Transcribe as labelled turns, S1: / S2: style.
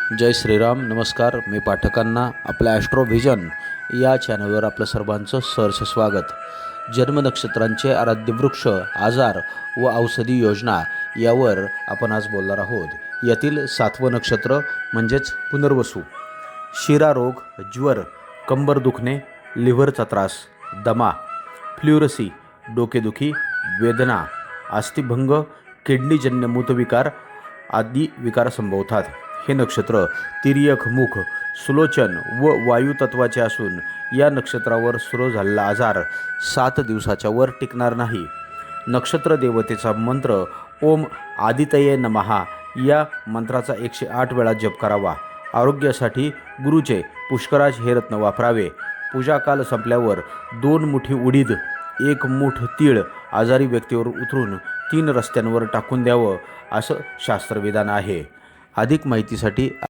S1: जय श्रीराम. नमस्कार. मी पाठकांना आपल्या ॲस्ट्रोव्हिजन या चॅनलवर आपलं सर्वांचं सहर्ष स्वागत. जन्मनक्षत्रांचे आराध्य वृक्ष, आजार व औषधी योजना यावर आपण आज बोलणार आहोत. यातील 7वं नक्षत्र म्हणजेच पुनर्वसू. शिरारोग, ज्वर, कंबर दुखणे, लिव्हरचा त्रास, दमा, फ्ल्युरसी, डोकेदुखी, वेदना, अस्थिभंग, किडनीजन्य मूतविकार आदी विकार संभवतात. हे नक्षत्र तिर्यक मुख, सुलोचन व वायुतत्वाचे असून या नक्षत्रावर सुरू झालेला आजार 7 दिवसाच्या वर टिकणार नाही. नक्षत्र देवतेचा मंत्र ओम आदितये नमः या मंत्राचा 108 वेळा जप करावा. आरोग्यासाठी गुरुचे पुष्कराज हे रत्न वापरावे. पूजाकाल संपल्यावर 2 मुठी उडीद, 1 मूठ तीळ आजारी व्यक्तीवर उतरून 3 रस्त्यांवर टाकून द्यावं असं शास्त्रविधान आहे. अधिक माहितीसाठी